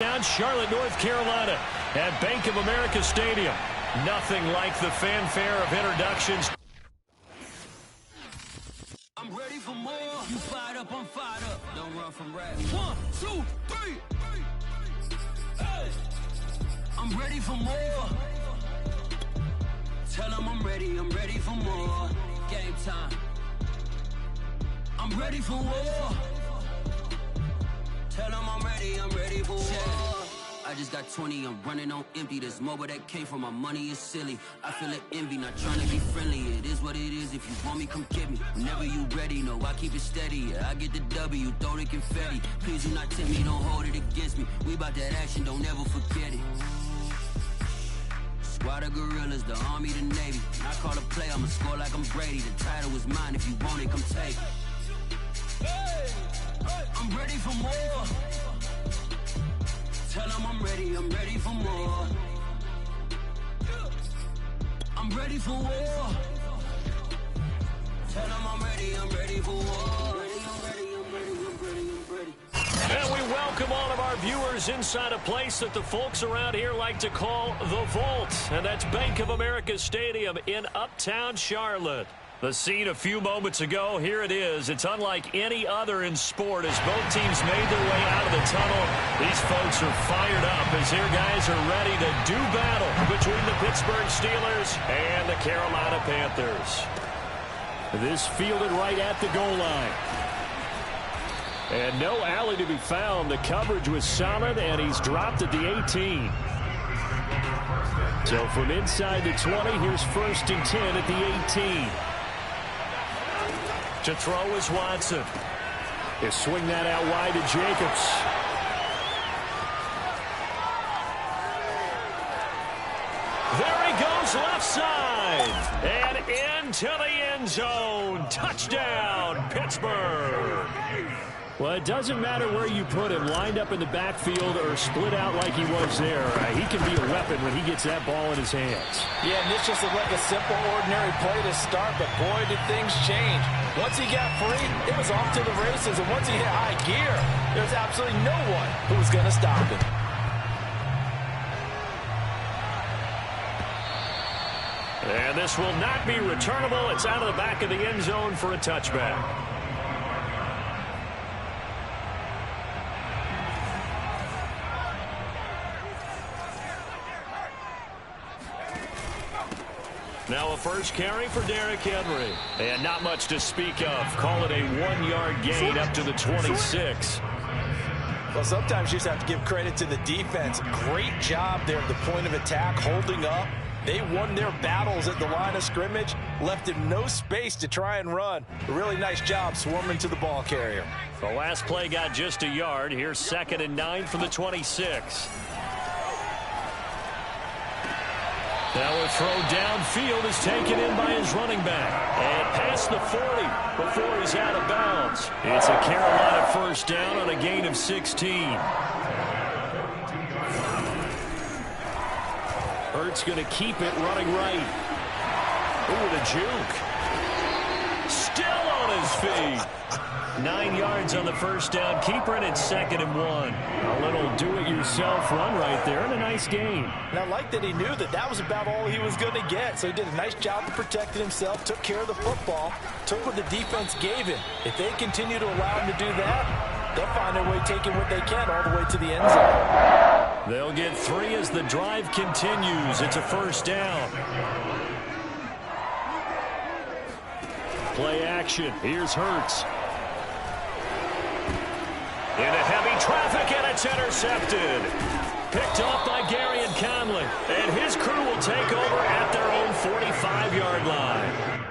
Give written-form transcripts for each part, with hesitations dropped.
Down Charlotte, North Carolina at Bank of America Stadium. Nothing like the fanfare of introductions. I'm ready for more. You fired up, I'm fired up. Don't run from rap. 1, 2, 3. Hey. I'm ready for more. Tell them I'm ready for more. Game time. I'm ready for war. Tell them I'm ready for war. I just got 20, I'm running on empty. This mobile that came from my money is silly. I feel it envy, not trying to be friendly. It is what it is, if you want me, come get me. Whenever you ready, no, I keep it steady. Yeah, I get the W, throw the confetti. Please do not tempt me, don't hold it against me. We about that action, don't ever forget it. Squad of gorillas, the army, the navy. I call a play, I'ma score like I'm Brady. The title is mine, if you want it, come take it. Hey, I'm ready for more. Tell them I'm ready for more. I'm ready for war. Tell them I'm ready for war. I'm ready. And we welcome all of our viewers inside a place that the folks around here like to call the Vault. And that's Bank of America Stadium in Uptown Charlotte. The scene a few moments ago, here it is. It's unlike any other in sport as both teams made their way out of the tunnel. These folks are fired up as their guys are ready to do battle between the Pittsburgh Steelers and the Carolina Panthers. This fielded right at the goal line. And no alley to be found. The coverage was solid, and he's dropped at the 18. So from inside the 20, here's 1st and 10 at the 18. To throw is Watson. He'll swing that out wide to Jacobs. There he goes left side. And into the end zone. Touchdown, Pittsburgh. Well, it doesn't matter where you put him, lined up in the backfield or split out like he was there. He can be a weapon when he gets that ball in his hands. Yeah, and this just looked like a simple, ordinary play to start, but boy, did things change. Once he got free, it was off to the races, and once he hit high gear, there's absolutely no one who was going to stop him. And this will not be returnable. It's out of the back of the end zone for a touchback. Now a first carry for Derrick Henry. And not much to speak of. Call it a 1-yard gain up to the 26. Well, sometimes you just have to give credit to the defense. Great job there at the point of attack, holding up. They won their battles at the line of scrimmage, left him no space to try and run. A really nice job swarming to the ball carrier. The last play got just a yard. Here's 2nd and 9 from the 26. Now a throw downfield is taken in by his running back. And past the 40 before he's out of bounds. It's a Carolina first down on a gain of 16. Hurts going to keep it running right. Ooh, the juke. Still on his feet. 9 yards on the first down. Keeper, and it's 2nd and 1. A little do-it-yourself run right there and a nice gain. And I like that he knew that that was about all he was going to get. So he did a nice job of protecting himself, took care of the football, took what the defense gave him. If they continue to allow him to do that, they'll find their way taking what they can all the way to the end zone. They'll get 3 as the drive continues. It's a first down. Play action. Here's Hurts. Into heavy traffic, and it's intercepted. Picked off by Gary and Conley. And his crew will take over at their own 45-yard line.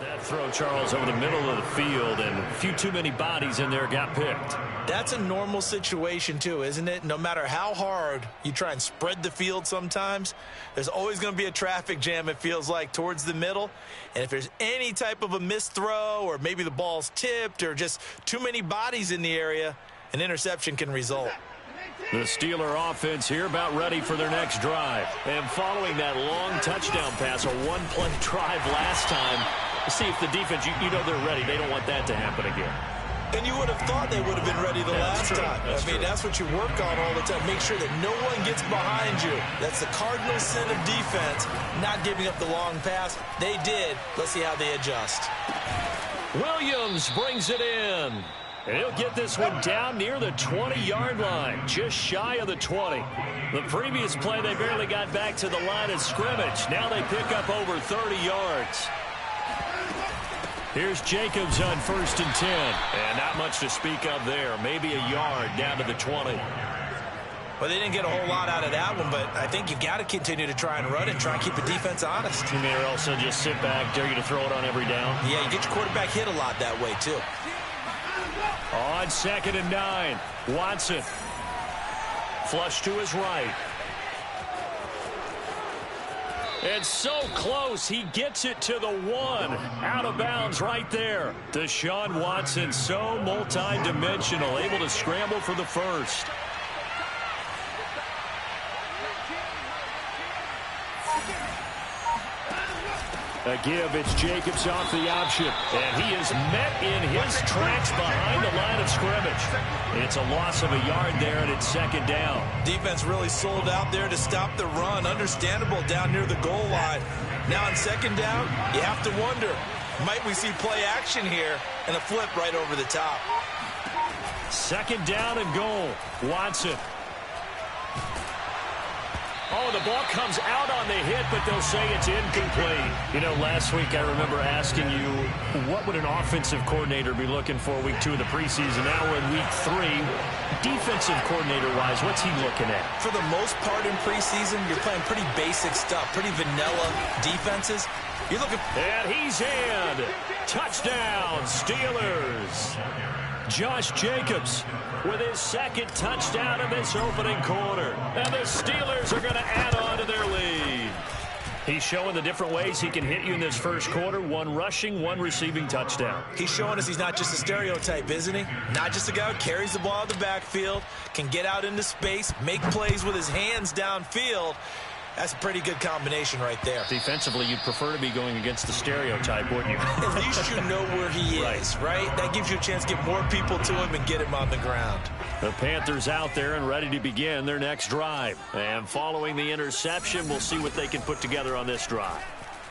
That throw, Charles, over the middle of the field, and a few too many bodies in there got picked. That's a normal situation, too, isn't it? No matter how hard you try and spread the field sometimes, there's always going to be a traffic jam, it feels like, towards the middle. And if there's any type of a missed throw or maybe the ball's tipped or just too many bodies in the area, an interception can result. The Steeler offense here about ready for their next drive. And following that long touchdown pass, a one-play drive last time, see if the defense, you know they're ready. They don't want that to happen again. And you would have thought they would have been ready the last time. That's what you work on all the time. Make sure that no one gets behind you. That's the cardinal sin of defense, not giving up the long pass. They did. Let's see how they adjust. Williams brings it in. And he'll get this one down near the 20-yard line, just shy of the 20. The previous play, they barely got back to the line of scrimmage. Now they pick up over 30 yards. Here's Jacobs on 1st and 10. And not much to speak of there. Maybe a yard down to the 20. Well, they didn't get a whole lot out of that one, but I think you've got to continue to try and run and try and keep the defense honest. You may also just sit back, dare you to throw it on every down. Yeah, you get your quarterback hit a lot that way, too. On 2nd and 9, Watson. Flush to his right. It's so close, he gets it to the 1. Out of bounds right there. Deshaun Watson, so multi-dimensional, able to scramble for the first. A give, it's Jacobs off the option. And he is met in his tracks behind the line of scrimmage. It's a loss of a yard there, and it's 2nd down. Defense really sold out there to stop the run. Understandable down near the goal line. Now on 2nd down, you have to wonder, might we see play action here and a flip right over the top? 2nd down and goal. Watson. Oh, the ball comes out on the hit, but they'll say it's incomplete. You know, last week I remember asking you, what would an offensive coordinator be looking for week 2 of the preseason? Now we're in week 3. Defensive coordinator-wise, what's he looking at? For the most part in preseason, you're playing pretty basic stuff, pretty vanilla defenses. You're looking... And he's in. Touchdown, Steelers. Josh Jacobs with his 2nd touchdown of this opening quarter. And the Steelers are going to add on to their lead. He's showing the different ways he can hit you in this first quarter. 1 rushing, 1 receiving touchdown. He's showing us he's not just a stereotype, isn't he? Not just a guy who carries the ball out the backfield, can get out into space, make plays with his hands downfield. That's a pretty good combination right there. Defensively, you'd prefer to be going against the stereotype, wouldn't you? At least you know where he is, right? That gives you a chance to get more people to him and get him on the ground. The Panthers out there and ready to begin their next drive. And following the interception, we'll see what they can put together on this drive.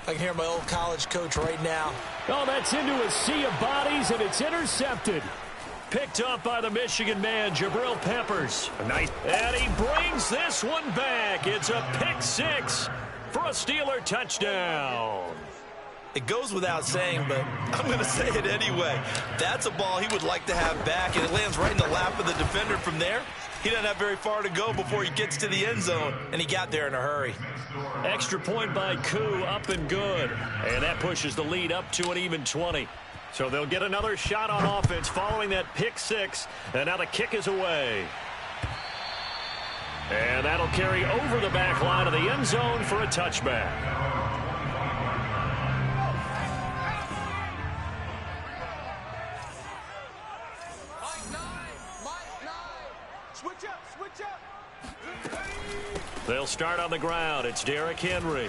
I can hear my old college coach right now. Oh, that's into a sea of bodies, and it's intercepted. Picked up by the Michigan man, Jabril Peppers. Nice. And he brings this one back. It's a pick 6 for a Steeler touchdown. It goes without saying, but I'm going to say it anyway. That's a ball he would like to have back, and it lands right in the lap of the defender from there. He doesn't have very far to go before he gets to the end zone, and he got there in a hurry. Extra point by Koo, up and good. And that pushes the lead up to an even 20. So they'll get another shot on offense following that pick 6. And now the kick is away. And that'll carry over the back line of the end zone for a touchback. They'll start on the ground. It's Derrick Henry.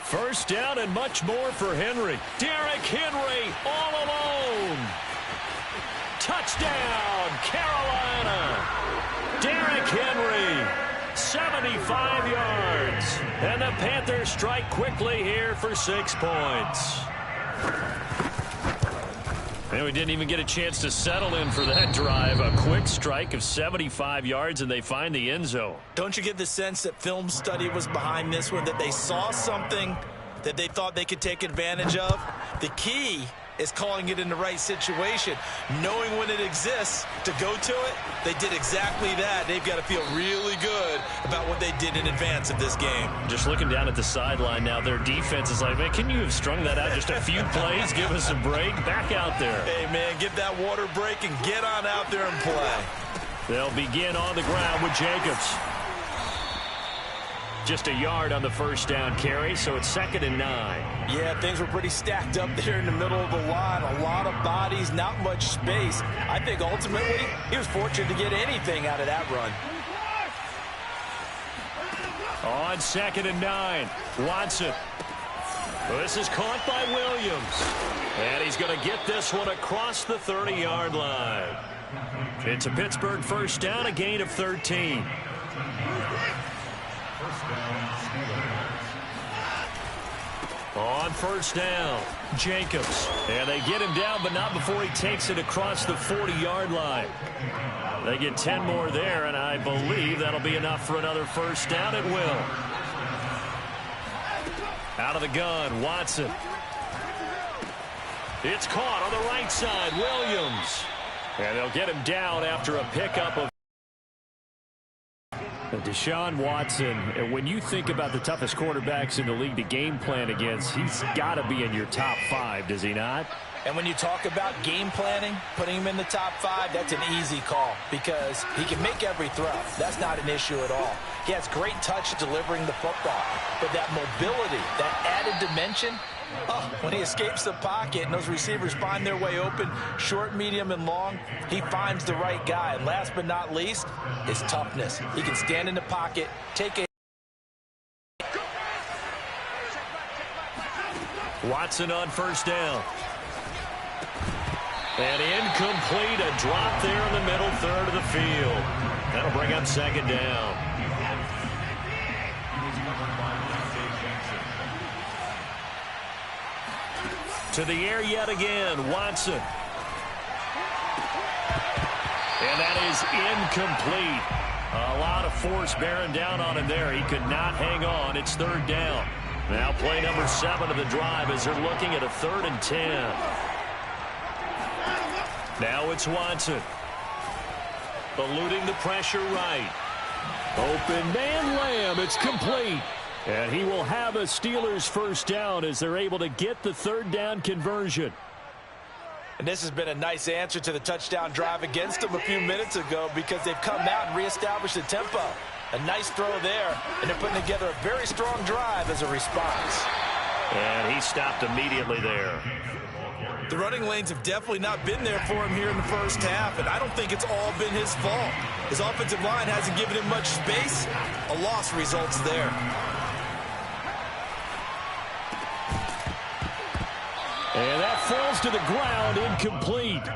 First down and much more for Henry. Derrick Henry all alone. Touchdown, Carolina. Derrick Henry, 75 yards. And the Panthers strike quickly here for 6 points. And we didn't even get a chance to settle in for that drive. A quick strike of 75 yards, and they find the end zone. Don't you get the sense that film study was behind this one, that they saw something that they thought they could take advantage of? The key is calling it in the right situation, knowing when it exists to go to it. They did exactly that. They've got to feel really good about what they did in advance of this game. Just looking down at the sideline now, their defense is like, man, can you have strung that out just a few plays? Give us a break. Back out there. Hey, man, get that water break and get on out there and play. They'll begin on the ground with Jacobs. Just a yard on the first down carry, so it's 2nd and 9. Yeah, things were pretty stacked up there in the middle of the line. A lot of bodies, not much space. I think ultimately he was fortunate to get anything out of that run. On 2nd and 9, Watson. This is caught by Williams. And he's going to get this one across the 30-yard line. It's a Pittsburgh first down, a gain of 13. On first down, Jacobs. And they get him down, but not before he takes it across the 40-yard line. They get 10 more there, and I believe that'll be enough for another first down. It will. Out of the gun, Watson. It's caught on the right side, Williams. And they'll get him down after a pickup of Deshaun Watson. And when you think about the toughest quarterbacks in the league to game plan against, he's got to be in your top 5, does he not? And when you talk about game planning, putting him in the top 5, that's an easy call because he can make every throw. That's not an issue at all. He has great touch delivering the football. But that mobility, that added dimension, when he escapes the pocket and those receivers find their way open, short, medium, and long, he finds the right guy. And last but not least, his toughness. He can stand in the pocket, take a Watson on first down. And incomplete, a drop there in the middle third of the field. That'll bring up 2nd down. To the air yet again, Watson. And that is incomplete. A lot of force bearing down on him there. He could not hang on. It's 3rd down. Now play number 7 of the drive as they're looking at a 3rd and 10. Now it's Watson. Eluding the pressure right. Open man Lamb. It's complete. And he will have a Steelers first down as they're able to get the 3rd down conversion. And this has been a nice answer to the touchdown drive against them a few minutes ago because they've come out and reestablished the tempo. A nice throw there, and they're putting together a very strong drive as a response. And he stopped immediately there. The running lanes have definitely not been there for him here in the first half, and I don't think it's all been his fault. His offensive line hasn't given him much space. A loss results there. And that falls to the ground, incomplete.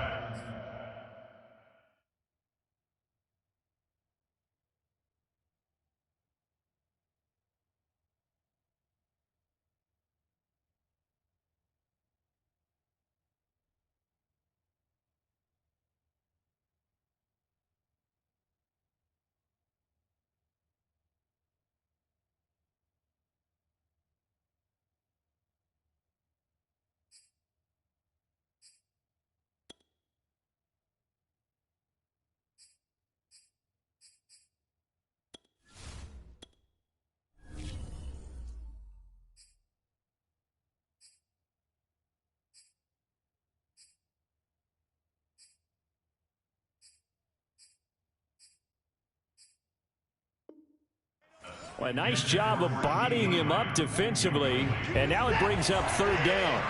Well, a nice job of bodying him up defensively, and now it brings up 3rd down.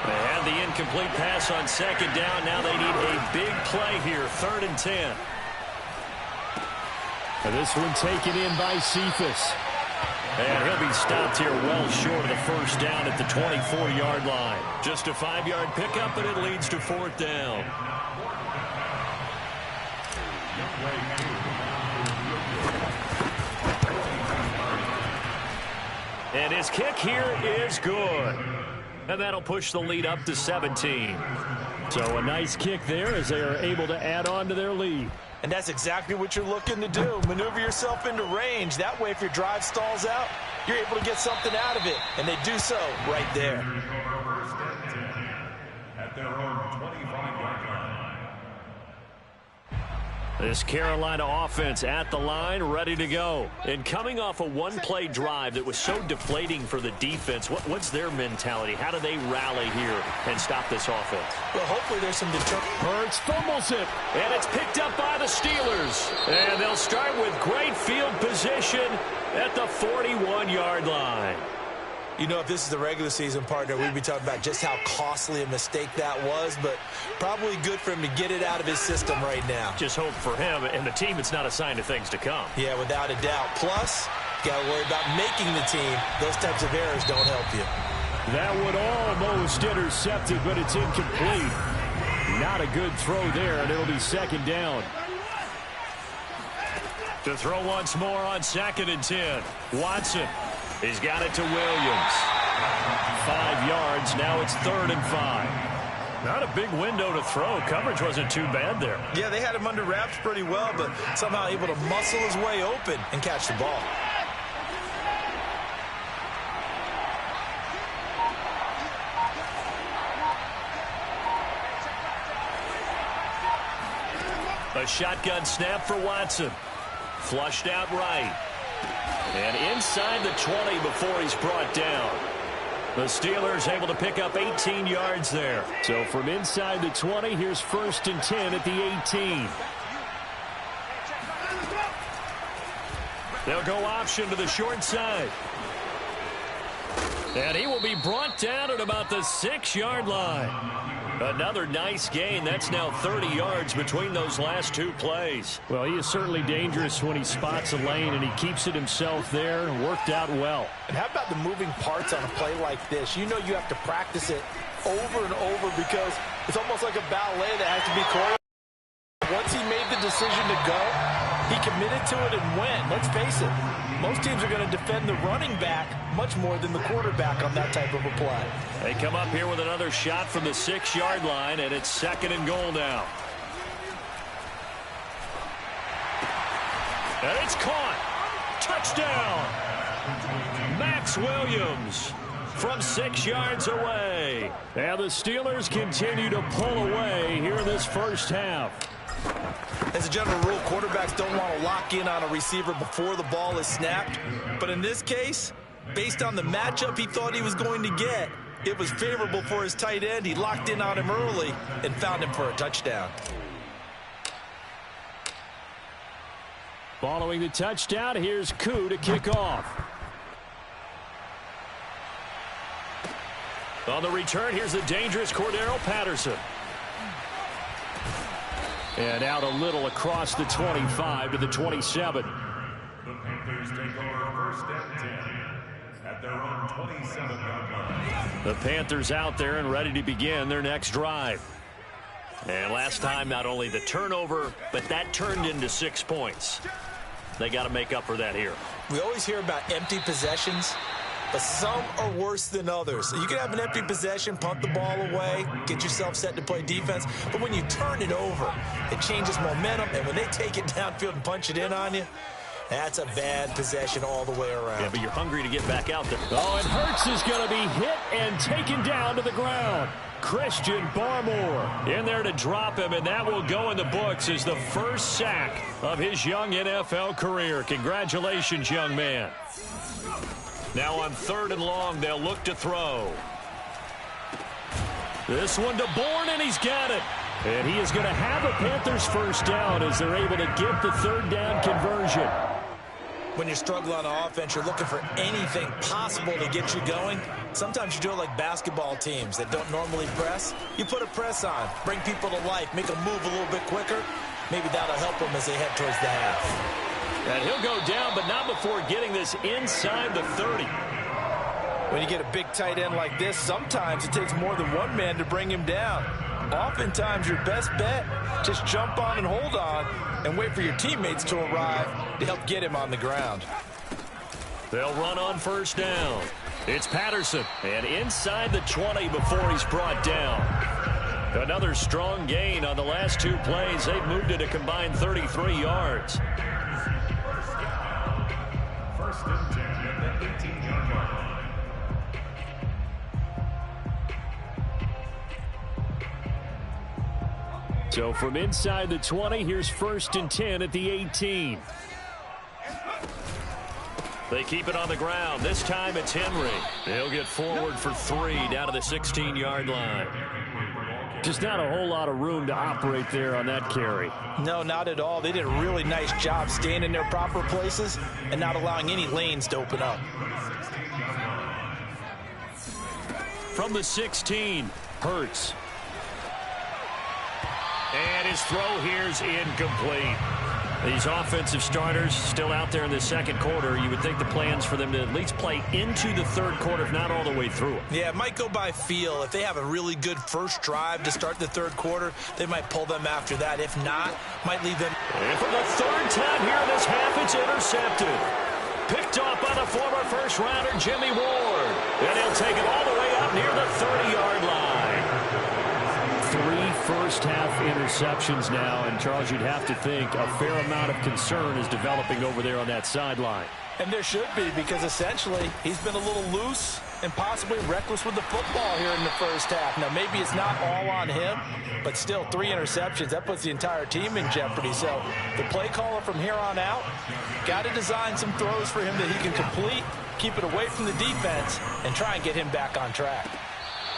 They had the incomplete pass on 2nd down. Now they need a big play here, 3rd and 10. And this one taken in by Cephas. And he'll be stopped here well short of the first down at the 24-yard line. Just a 5-yard pickup, but it leads to 4th down. And his kick here is good. And that'll push the lead up to 17. So a nice kick there as they are able to add on to their lead. And that's exactly what you're looking to do. Maneuver yourself into range. That way, if your drive stalls out, you're able to get something out of it. And they do so right there. At their own 25-yard line. This Carolina offense at the line, ready to go. And coming off a one-play drive that was so deflating for the defense, what's their mentality? How do they rally here and stop this offense? Well, hopefully there's some determination. Hurts fumbles it, and it's picked up by the Steelers. And they'll start with great field position at the 41-yard line. You know, if this is the regular season, partner, we'd be talking about just how costly a mistake that was, but probably good for him to get it out of his system right now. Just hope for him and the team it's not a sign of things to come. Yeah, without a doubt. Plus, got to worry about making the team. Those types of errors don't help you. That would almost intercept it, but it's incomplete. Not a good throw there, and it'll be second down. To throw once more on 2nd and 10. Watson. He's got it to Williams. 5 yards. Now it's 3rd and 5. Not a big window to throw. Coverage wasn't too bad there. Yeah, they had him under wraps pretty well, but somehow able to muscle his way open and catch the ball. A shotgun snap for Watson. Flushed out right. And inside the 20 before he's brought down. The Steelers able to pick up 18 yards there. So from inside the 20, here's 1st and 10 at the 18. They'll go option to the short side. And he will be brought down at about the 6-yard line. Another nice gain. That's now 30 yards between those last 2 plays. Well, he is certainly dangerous when he spots a lane, and he keeps it himself there and worked out well. And how about the moving parts on a play like this? You know you have to practice it over and over because it's almost like a ballet that has to be choreographed. Once he made the decision to go, he committed to it and went. Let's face it, most teams are going to defend the running back much more than the quarterback on that type of a play. They come up here with another shot from the 6-yard line, and it's 2nd and goal now. And it's caught. Touchdown. Max Williams from 6 yards away. And the Steelers continue to pull away here in this first half. As a general rule, quarterbacks don't want to lock in on a receiver before the ball is snapped. But in this case, based on the matchup he thought he was going to get, it was favorable for his tight end. He locked in on him early and found him for a touchdown. Following the touchdown, here's Koo to kick off. On the return, here's the dangerous Cordero Patterson. And out a little across the 25 to the 27. The Panthers take over 1st and 10 at their own 27-yard line. The Panthers out there and ready to begin their next drive. And last time, not only the turnover, but that turned into 6 points. They got to make up for that here. We always hear about empty possessions, but some are worse than others. You can have an empty possession, punt the ball away, get yourself set to play defense, but when you turn it over, it changes momentum, and when they take it downfield and punch it in on you, that's a bad possession all the way around. Yeah, but you're hungry to get back out there. Oh, and Hurts is going to be hit and taken down to the ground. Christian Barmore in there to drop him, and that will go in the books as the first sack of his young NFL career. Congratulations, young man. Now on 3rd and long, they'll look to throw. This one to Bourne, and he's got it. And he is going to have a Panthers first down as they're able to get the 3rd down conversion. When you're struggling on offense, you're looking for anything possible to get you going. Sometimes you do it like basketball teams that don't normally press. You put a press on, bring people to life, make them move a little bit quicker. Maybe that'll help them as they head towards the half. And he'll go down, but not before getting this inside the 30. When you get a big tight end like this, sometimes it takes more than one man to bring him down. Oftentimes, your best bet, just jump on and hold on and wait for your teammates to arrive to help get him on the ground. They'll run on first down. It's Patterson, and inside the 20 before he's brought down. Another strong gain on the last 2 plays. They've moved it a combined 33 yards. 1st and 10 at the 18-yard line. So from inside the 20, here's 1st and 10 at the 18. They keep it on the ground. This time it's Henry. He'll get forward for 3 down to the 16-yard line. Just not a whole lot of room to operate there on that carry. No, not at all. They did a really nice job staying in their proper places and not allowing any lanes to open up. From the 16, Hurts. And his throw here's incomplete. These offensive starters still out there in the second quarter. You would think the plans for them to at least play into the third quarter, if not all the way through it. Yeah, it might go by feel. If they have a really good first drive to start the third quarter, they might pull them after that. If not, might leave them. And for the third time here in this half, it's intercepted. Picked off by the former first-rounder Jimmy Ward. And he'll take it all the way out near the 30-yard line. 3 first-half interceptions now, and Charles, you'd have to think a fair amount of concern is developing over there on that sideline. And there should be, because essentially he's been a little loose and possibly reckless with the football here in the first half. Now, maybe it's not all on him, but still 3 interceptions. That puts the entire team in jeopardy. So the play caller from here on out got to design some throws for him that he can complete, keep it away from the defense, and try and get him back on track.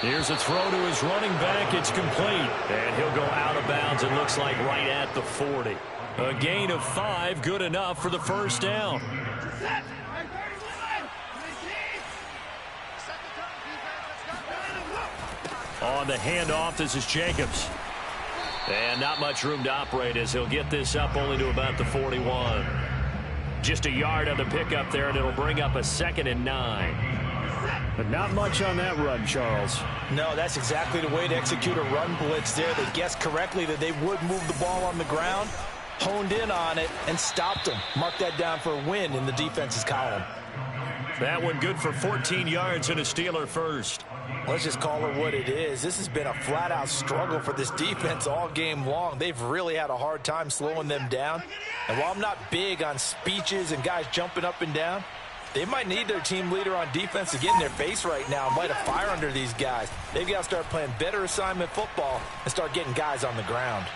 Here's a throw to his running back. It's complete. And he'll go out of bounds, it looks like, right at the 40. A gain of 5, good enough for the first down. On the handoff, this is Jacobs. And not much room to operate as he'll get this up only to about the 41. Just a yard on the pickup there, and it'll bring up a 2nd and 9. But not much on that run, Charles. No, that's exactly the way to execute a run blitz there. They guessed correctly that they would move the ball on the ground, honed in on it, and stopped them. Mark that down for a win in the defense's column. That one good for 14 yards and a Steeler first. Let's just call it what it is. This has been a flat-out struggle for this defense all game long. They've really had a hard time slowing them down. And while I'm not big on speeches and guys jumping up and down, they might need their team leader on defense to get in their face right now and light a fire under these guys. They've got to start playing better assignment football and start getting guys on the ground.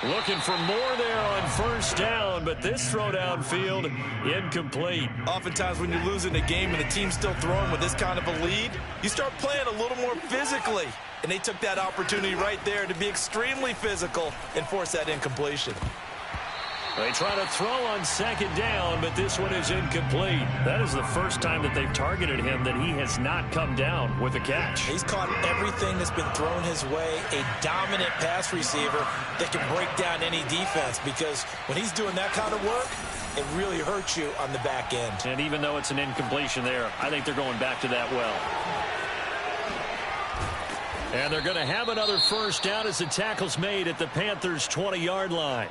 Looking for more there on first down, but this throw downfield incomplete. Oftentimes when you're losing a game and the team's still throwing with this kind of a lead, you start playing a little more physically. And they took that opportunity right there to be extremely physical and force that incompletion. They try to throw on second down, but this one is incomplete. That is the first time that they've targeted him that he has not come down with a catch. He's caught everything that's been thrown his way, a dominant pass receiver that can break down any defense, because when he's doing that kind of work, it really hurts you on the back end. And even though it's an incompletion there, I think they're going back to that well. And they're going to have another first down as the tackle's made at the Panthers' 20-yard line.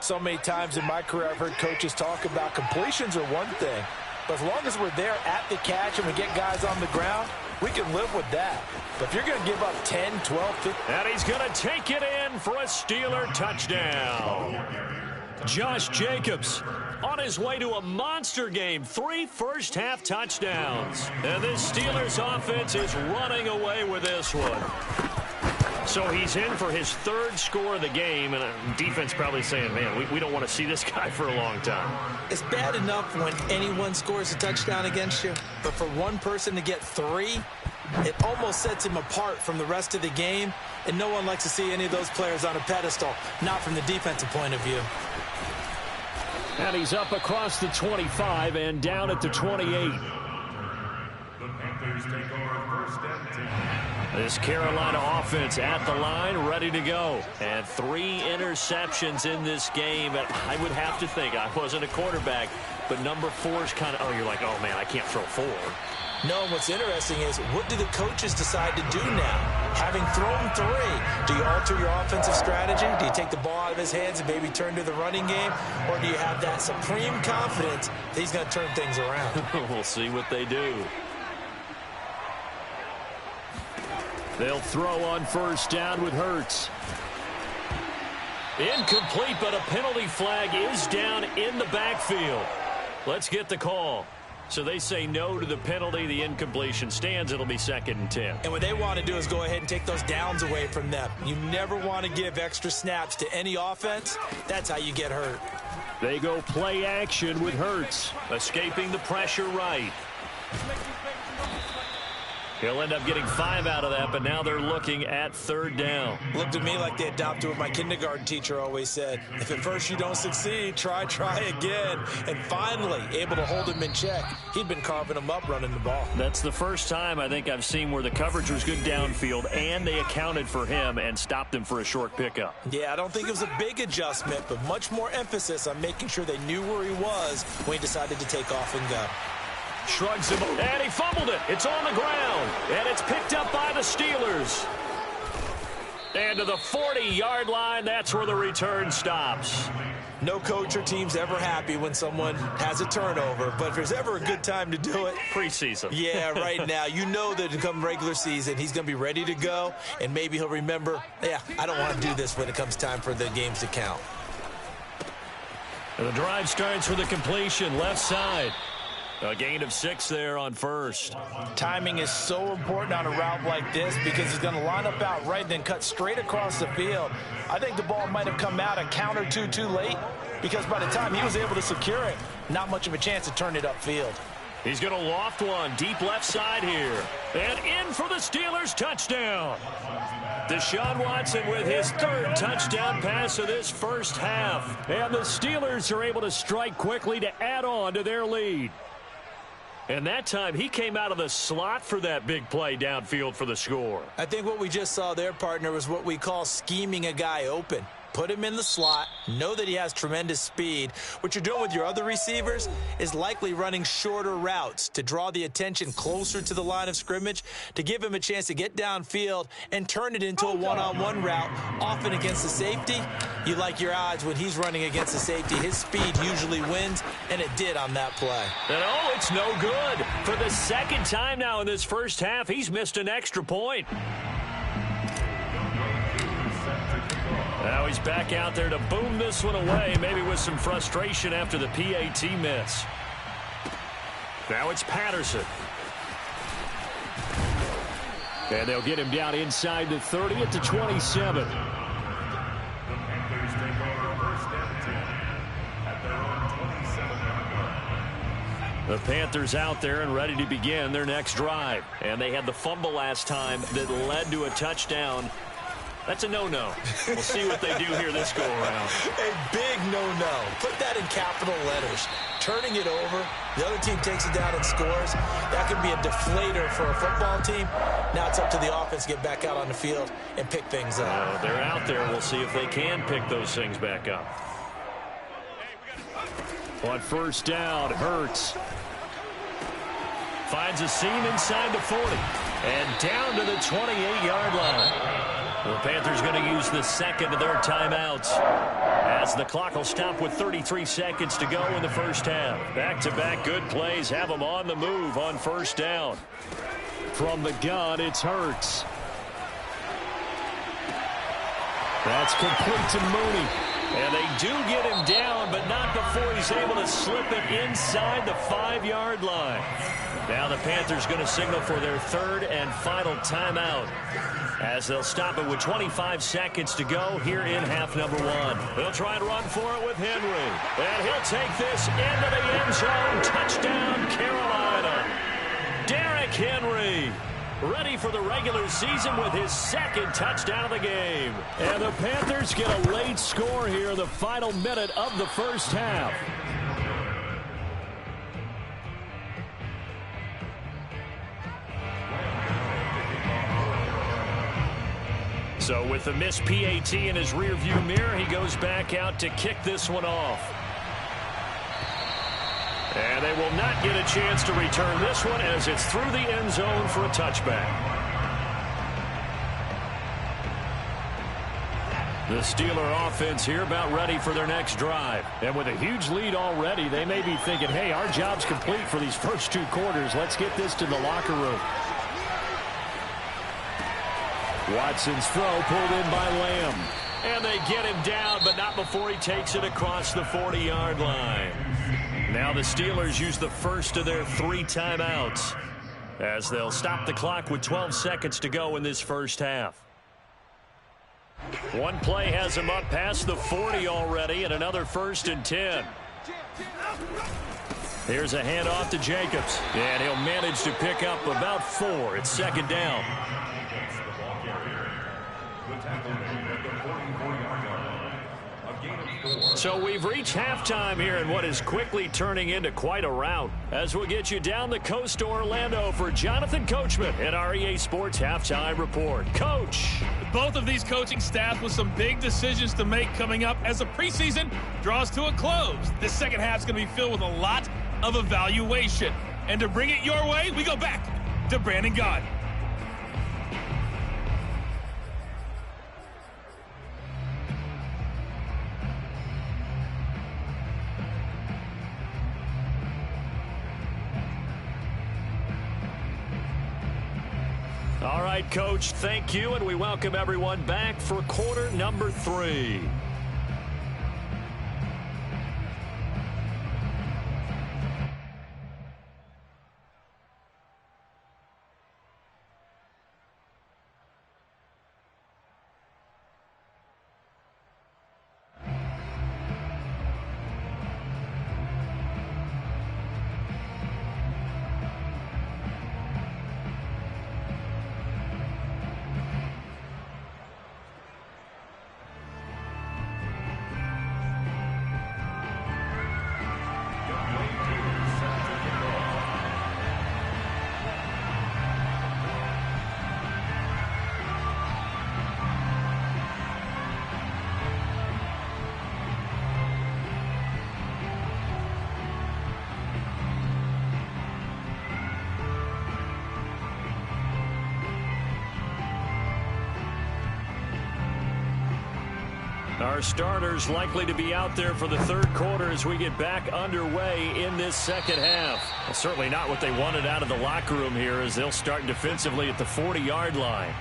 So many times in my career I've heard coaches talk about completions are one thing, but as long as we're there at the catch and we get guys on the ground, we can live with that. But if you're going to give up 10, 12, 15... And he's going to take it in for a Steeler touchdown. Josh Jacobs on his way to a monster game. 3 first-half touchdowns. And this Steelers offense is running away with this one. So he's in for his 3rd score of the game, and defense probably saying, man, we don't want to see this guy for a long time. It's bad enough when anyone scores a touchdown against you, but for one person to get 3, it almost sets him apart from the rest of the game, and no one likes to see any of those players on a pedestal, not from the defensive point of view. And he's up across the 25 and down at the 28. The Panthers take over first and 10. This Carolina offense at the line, ready to go. And 3 interceptions in this game. I would have to think, I wasn't a quarterback, but number 4 is kind of, you're like, oh, man, I can't throw 4. No, what's interesting is, what do the coaches decide to do now? Having thrown 3, do you alter your offensive strategy? Do you take the ball out of his hands and maybe turn to the running game? Or do you have that supreme confidence that he's going to turn things around? We'll see what they do. They'll throw on first down with Hurts. Incomplete, but a penalty flag is down in the backfield. Let's get the call. So they say no to the penalty. The incompletion stands. It'll be 2nd and 10. And what they want to do is go ahead and take those downs away from them. You never want to give extra snaps to any offense. That's how you get hurt. They go play action with Hurts. Escaping the pressure right. He'll end up getting 5 out of that, but now they're looking at 3rd down. Looked to me like they adopted what my kindergarten teacher always said. If at first you don't succeed, try again. And finally, able to hold him in check. He'd been carving him up running the ball. That's the first time I think I've seen where the coverage was good downfield, and they accounted for him and stopped him for a short pickup. Yeah, I don't think it was a big adjustment, but much more emphasis on making sure they knew where he was when he decided to take off and go. Shrugs him, and he fumbled it. It's on the ground, and it's picked up by the Steelers. And to the 40-yard line, that's where the return stops. No coach or team's ever happy when someone has a turnover, but if there's ever a good time to do it, preseason. Yeah, right now. You know that come regular season, he's going to be ready to go, and maybe he'll remember, yeah, I don't want to do this when it comes time for the games to count. And the drive starts with a completion, left side. A gain of 6 there on 1st. Timing is so important on a route like this because he's going to line up out right and then cut straight across the field. I think the ball might have come out a count or two too late because by the time he was able to secure it, not much of a chance to turn it upfield. He's going to loft one deep left side here. And in for the Steelers, touchdown. Deshaun Watson with his 3rd touchdown pass of this first half. And the Steelers are able to strike quickly to add on to their lead. And that time, he came out of the slot for that big play downfield for the score. I think what we just saw there, partner, was what we call scheming a guy open. Put him in the slot, know that he has tremendous speed. What you're doing with your other receivers is likely running shorter routes to draw the attention closer to the line of scrimmage, to give him a chance to get downfield and turn it into a one-on-one route, often against the safety. You like your odds when he's running against the safety. His speed usually wins, and it did on that play. And oh, it's no good. For the 2nd time now in this first half, he's missed an extra point. Now he's back out there to boom this one away, maybe with some frustration after the PAT miss. Now it's Patterson. And they'll get him down inside the 30 at the 27. The Panthers out there and ready to begin their next drive. And they had the fumble last time that led to a touchdown. That's a no-no. We'll see what they do here this go-around. A big no-no. Put that in capital letters. Turning it over, the other team takes it down and scores. That can be a deflator for a football team. Now it's up to the offense to get back out on the field and pick things up. They're out there. We'll see if they can pick those things back up. On 1st down, Hurts finds a seam inside the 40 and down to the 28-yard line. The Panthers going to use the 2nd of their timeouts as the clock will stop with 33 seconds to go in the first half. Back-to-back good plays have them on the move on 1st down. From the gun, it's Hurts. That's complete to Mooney. And they do get him down, but not before he's able to slip it inside the 5-yard line. Now the Panthers going to signal for their 3rd and final timeout, as they'll stop it with 25 seconds to go here in half number 1. They'll try and run for it with Henry. And he'll take this into the end zone. Touchdown, Carolina. Derrick Henry, ready for the regular season with his 2nd touchdown of the game. And the Panthers get a late score here in the final minute of the first half. So with the missed PAT in his rearview mirror, he goes back out to kick this one off. And they will not get a chance to return this one as it's through the end zone for a touchback. The Steeler offense here about ready for their next drive. And with a huge lead already, they may be thinking, hey, our job's complete for these first 2 quarters. Let's get this to the locker room. Watson's throw pulled in by Lamb. And they get him down, but not before he takes it across the 40-yard line. Now the Steelers use the 1st of their 3 timeouts, as they'll stop the clock with 12 seconds to go in this first half. One play has him up past the 40 already, and another 1st and 10. Here's a handoff to Jacobs, and he'll manage to pick up about 4. It's second down. Against the ball carrier. The tackle made at the 44-yard line. A gain of 4. So we've reached halftime here in what is quickly turning into quite a rout. As we'll get you down the coast to Orlando for Jonathan Coachman at our EA Sports Halftime Report. Coach! Both of these coaching staffs with some big decisions to make coming up as the preseason draws to a close. This second half is going to be filled with a lot of evaluation. And to bring it your way, we go back to Brandon Gaudin. All right, Coach, thank you, and we welcome everyone back for quarter number 3. Our starters likely to be out there for the third quarter as we get back underway in this second half. Well, certainly not what they wanted out of the locker room here as they'll start defensively at the 40-yard line.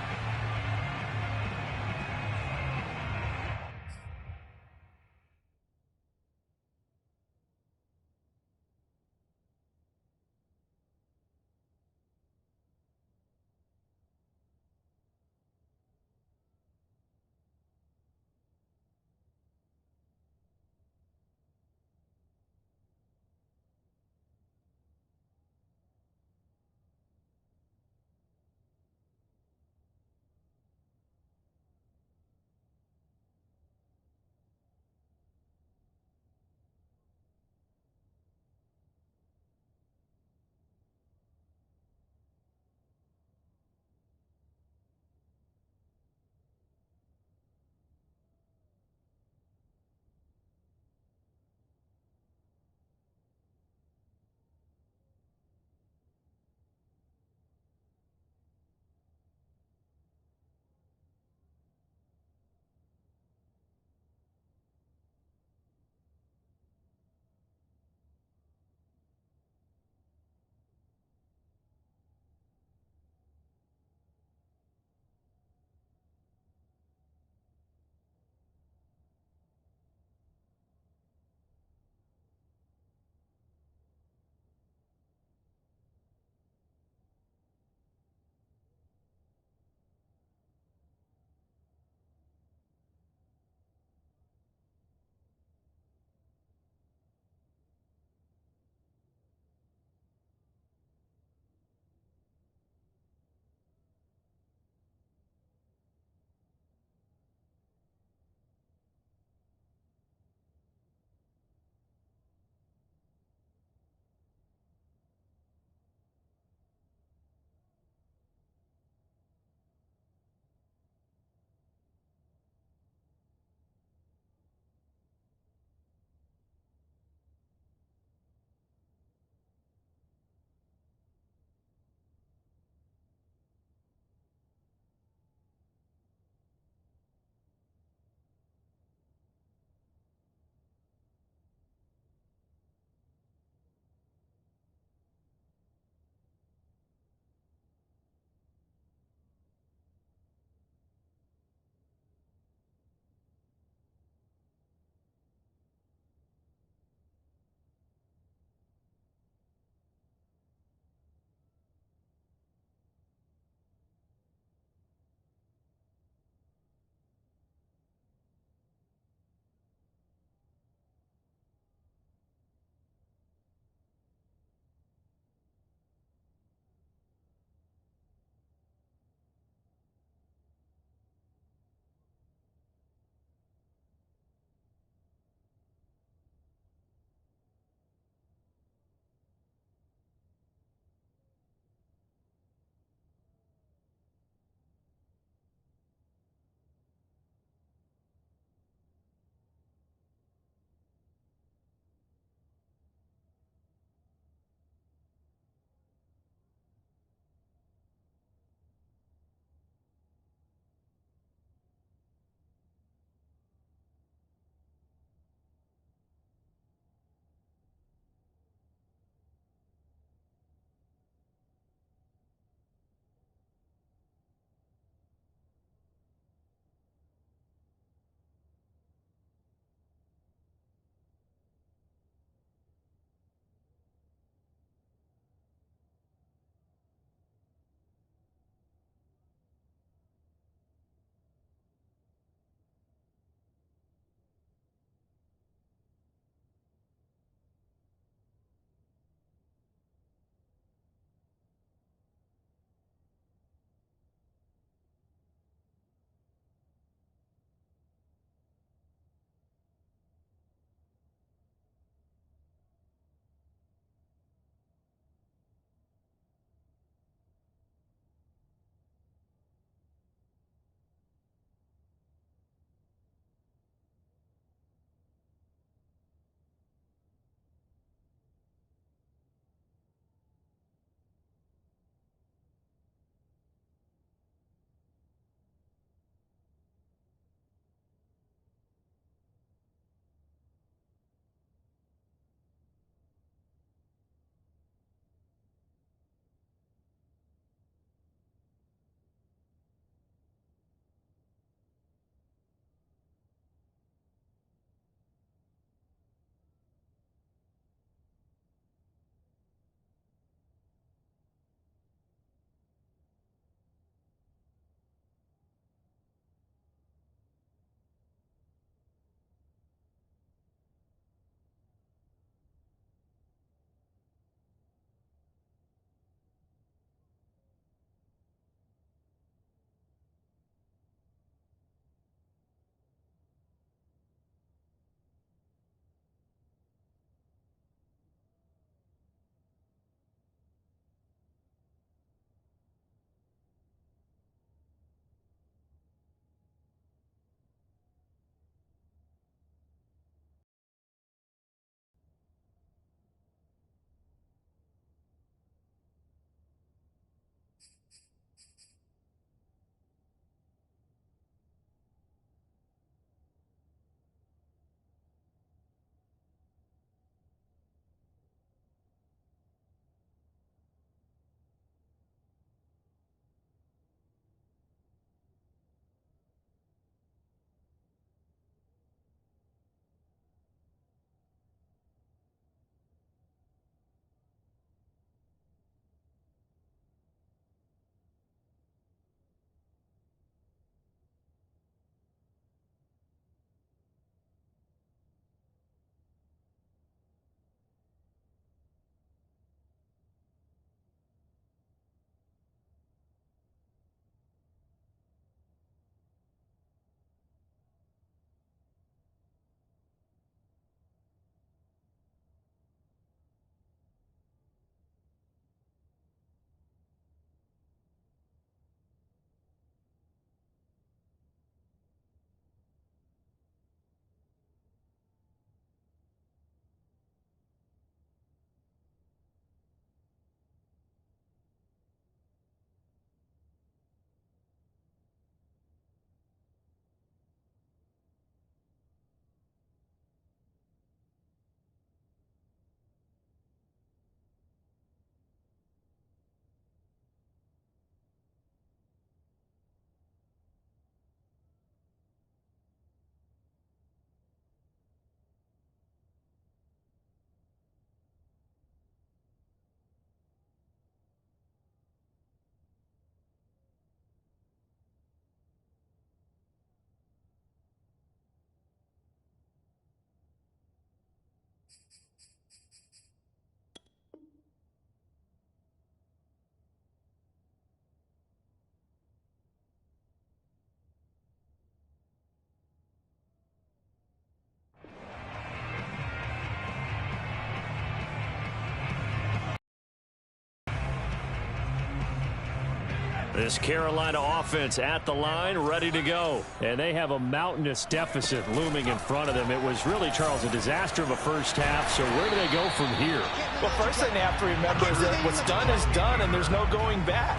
This Carolina offense at the line, ready to go. And they have a mountainous deficit looming in front of them. It was really, Charles, a disaster of a first half. So where do they go from here? Well, first thing they have to remember is that what's done is done, and there's no going back.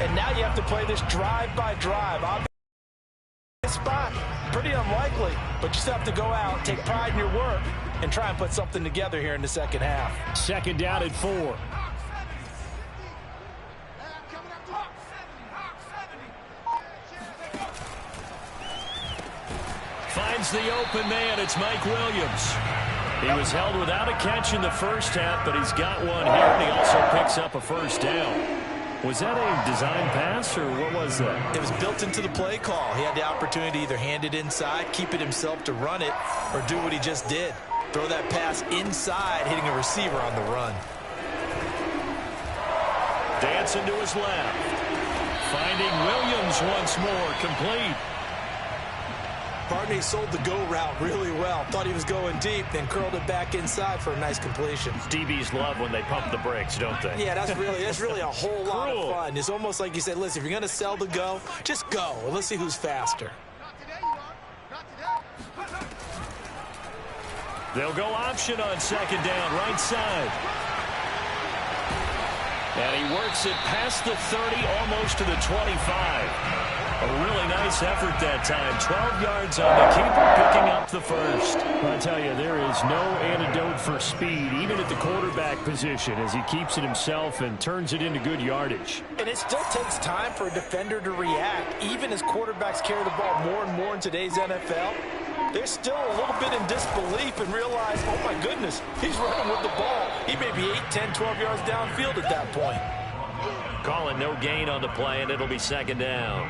And now you have to play this drive by drive. Obviously, spot, pretty unlikely, but you still have to go out, take pride in your work, and try and put something together here in the second half. Second down and 4. Finds the open man. It's Mike Williams. He was held without a catch in the first half, but he's got one here, and he also picks up a first down. Was that a design pass, or what was that? It was built into the play call. He had the opportunity to either hand it inside, keep it himself to run it, or do what he just did. Throw that pass inside, hitting a receiver on the run. Dancing to his left. Finding Williams once more, complete. Barney sold the go route really well. Thought he was going deep, then curled it back inside for a nice completion. DBs love when they pump the brakes, don't they? Yeah, that's really a whole lot of fun. It's almost like you said, listen, if you're going to sell the go, just go. Let's see who's faster. They'll go option on second down, right side. And he works it past the 30, almost to the 25. A really nice effort that time. 12 yards on the keeper, picking up the first. I tell you, there is no antidote for speed, even at the quarterback position, as he keeps it himself and turns it into good yardage. And it still takes time for a defender to react. Even as quarterbacks carry the ball more and more in today's NFL, they're still a little bit in disbelief and realize, oh my goodness, he's running with the ball. He may be 8, 10, 12 yards downfield at that point. Calling no gain on the play, and it'll be second down.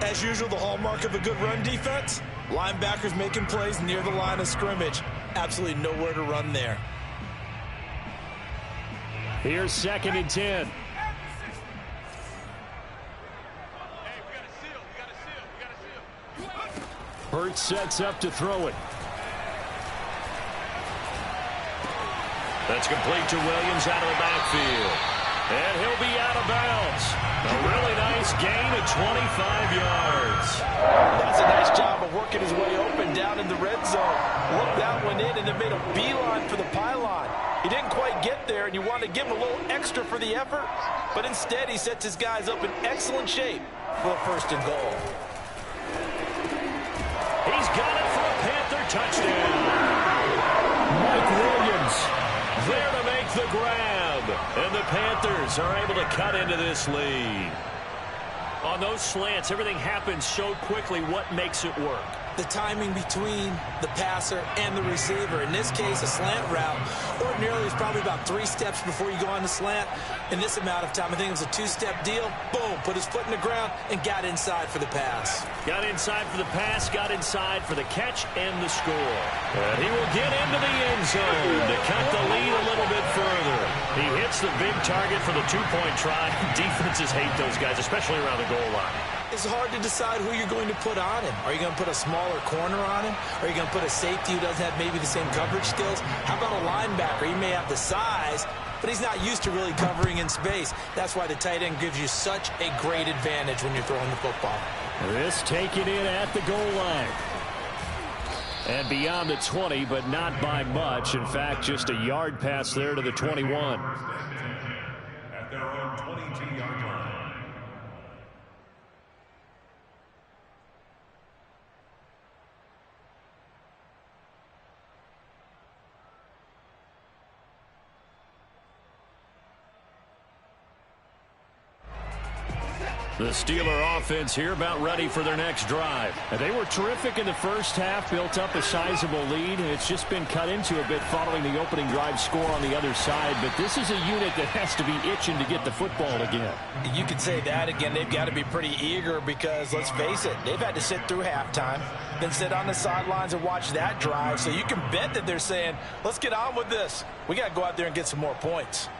As usual, the hallmark of a good run defense, linebackers making plays near the line of scrimmage. Absolutely nowhere to run there. Here's second and 10. Hurts sets up to throw it. That's complete to Williams out of the backfield. And he'll be out of bounds. A really nice gain of 25 yards. That's a nice job of working his way open down in the red zone. Looked that one in and then made a beeline for the pylon. He didn't quite get there, and you want to give him a little extra for the effort. But instead, he sets his guys up in excellent shape for a first and goal. He's got it for a Panther touchdown. Mike Williams there to make the grab. And the Panthers are able to cut into this lead. On those slants, everything happens so quickly. What makes it work? The timing between the passer and the receiver. In this case, a slant route ordinarily is probably about 3 steps before you go on the slant. In this amount of time, I think it was a 2-step deal. Boom, put his foot in the ground and got inside for the pass. Got inside for the pass, got inside for the catch and the score. And he will get into the end zone to cut the lead a little bit further. He hits the big target for the 2-point try. Defenses hate those guys, especially around the goal line. It's hard to decide who you're going to put on him. Are you going to put a smaller corner on him? Are you going to put a safety who doesn't have maybe the same coverage skills? How about a linebacker? He may have the size, but he's not used to really covering in space. That's why the tight end gives you such a great advantage when you're throwing the football. This taken in at the goal line. And beyond the 20, but not by much. In fact, just a yard pass there to the 21. At their own 22-yard line. The Steeler offense here about ready for their next drive. And they were terrific in the first half, built up a sizable lead. It's just been cut into a bit following the opening drive score on the other side. But this is a unit that has to be itching to get the football again. You could say that again. They've got to be pretty eager because, let's face it, they've had to sit through halftime, then sit on the sidelines and watch that drive. So you can bet that they're saying, let's get on with this. We got to go out there and get some more points.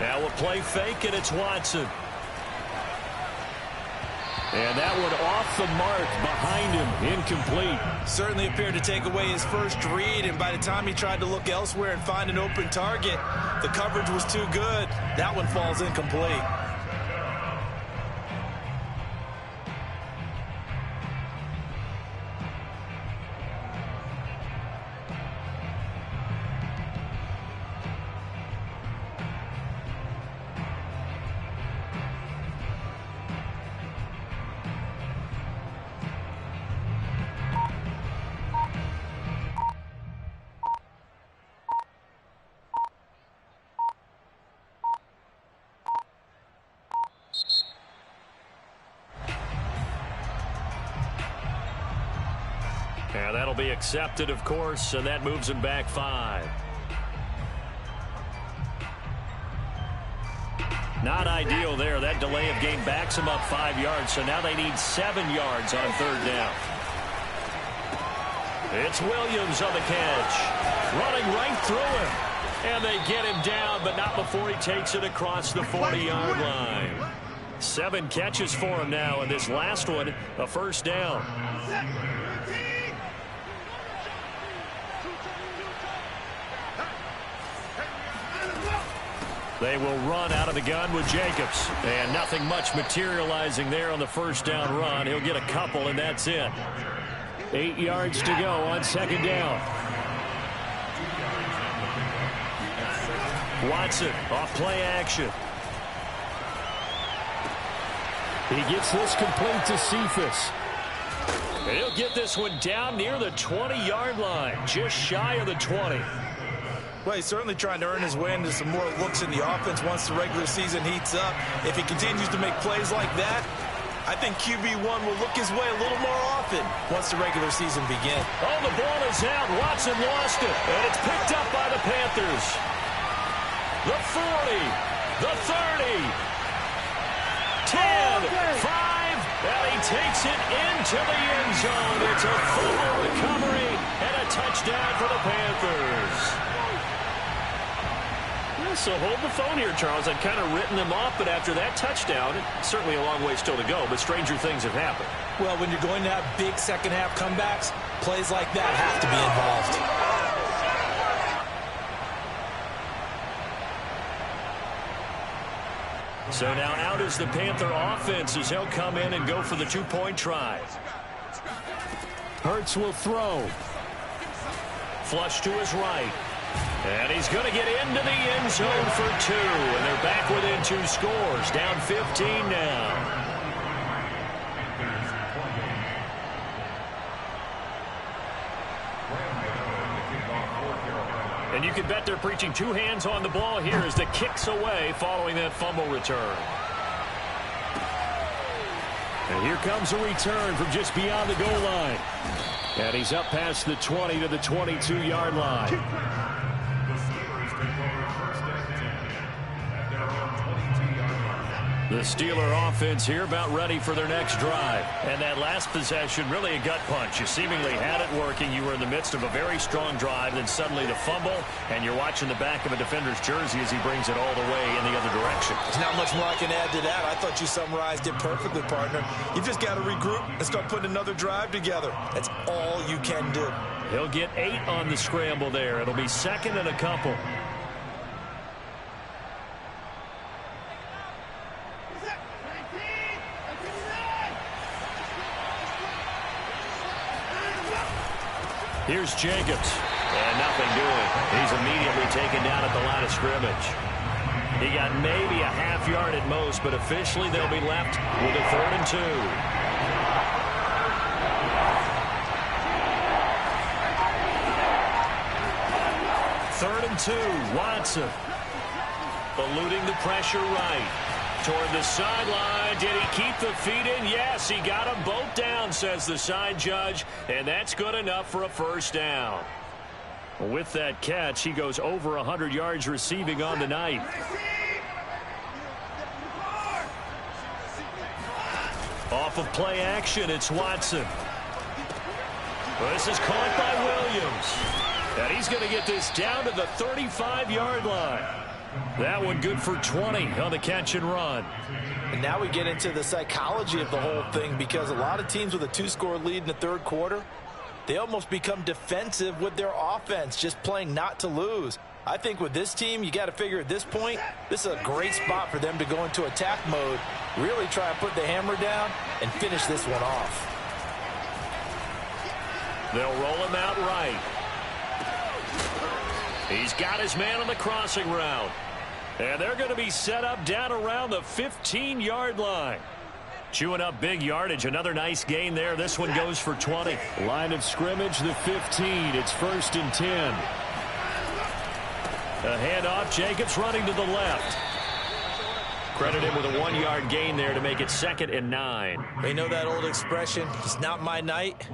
Now we'll play fake, and it's Watson. And that one off the mark behind him, incomplete. Certainly appeared to take away his first read, and by the time he tried to look elsewhere and find an open target, the coverage was too good. That one falls incomplete. And that'll be accepted, of course, and that moves him back 5. Not ideal there. That delay of game backs him up 5 yards, so now they need 7 yards on 3rd down. It's Williams on the catch. Running right through him. And they get him down, but not before he takes it across the 40-yard line. 7 catches for him now, and this last one, a 1st down. They will run out of the gun with Jacobs. And nothing much materializing there on the 1st down run. He'll get a couple, and that's it. 8 yards to go on 2nd down. Watson off play action. He gets this complete to Cephas. He'll get this one down near the 20-yard line, just shy of the 20. Well, he's certainly trying to earn his way into some more looks in the offense once the regular season heats up. If he continues to make plays like that, I think QB1 will look his way a little more often once the regular season begins. Oh, the ball is out. Watson lost it, and it's picked up by the Panthers. The 40, the 30, 10, 5, and he takes it into the end zone. It's a fumble recovery and a touchdown for the Panthers. So hold the phone here, Charles. I'd kind of written them off, but after that touchdown, certainly a long way still to go, but stranger things have happened. Well, when you're going to have big second-half comebacks, plays like that have to be involved. So now out is the Panther offense as he'll come in and go for the 2-point try. Hurts will throw. Flush to his right. And he's going to get into the end zone for 2. And they're back within 2 scores. Down 15 now. And you can bet they're preaching 2 hands on the ball here as the kick's away following that fumble return. And here comes a return from just beyond the goal line. And he's up past the 20 to the 22-yard line. The Steeler offense here about ready for their next drive. And that last possession, really a gut punch. You seemingly had it working. You were in the midst of a very strong drive. Then suddenly the fumble, and you're watching the back of a defender's jersey as he brings it all the way in the other direction. There's not much more I can add to that. I thought you summarized it perfectly, partner. You've just got to regroup and start putting another drive together. That's all you can do. He'll get 8 on the scramble there. It'll be 2nd and a couple. Here's Jacobs, and nothing doing. He's immediately taken down at the line of scrimmage. He got maybe a half yard at most, but officially they'll be left with a 3rd and 2. 3rd and 2, Watson. Eluding the pressure right. Toward the sideline. Did he keep the feet in? Yes, he got them both down, says the side judge, and that's good enough for a 1st down. With that catch, he goes over 100 yards receiving on the night. Off of play action, it's Watson. This is caught by Williams. And he's going to get this down to the 35-yard line. That one good for 20 on the catch and run. And now we get into the psychology of the whole thing, because a lot of teams with a 2-score lead in the third quarter, they almost become defensive with their offense, just playing not to lose. I think with this team, you got to figure at this point, this is a great spot for them to go into attack mode, really try to put the hammer down and finish this one off. They'll roll him out right. He's got his man on the crossing route. And they're going to be set up down around the 15-yard line. Chewing up big yardage. Another nice gain there. This one goes for 20. Line of scrimmage, the 15. It's 1st and 10. A handoff. Jacobs running to the left. Credit him with a 1-yard gain there to make it 2nd and 9. They know that old expression, it's not my night.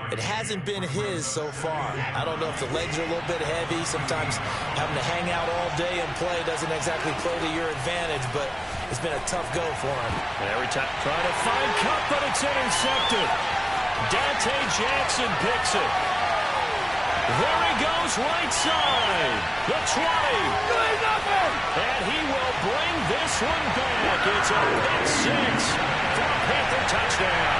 It hasn't been his so far. I don't know if the legs are a little bit heavy. Sometimes having to hang out all day and play doesn't exactly play to your advantage, but it's been a tough go for him. Every time trying to find Cup, but it's intercepted. Dante Jackson picks it. There he goes, right side. The 20. And he will bring this one back. It's a pick 6 for a Panther touchdown.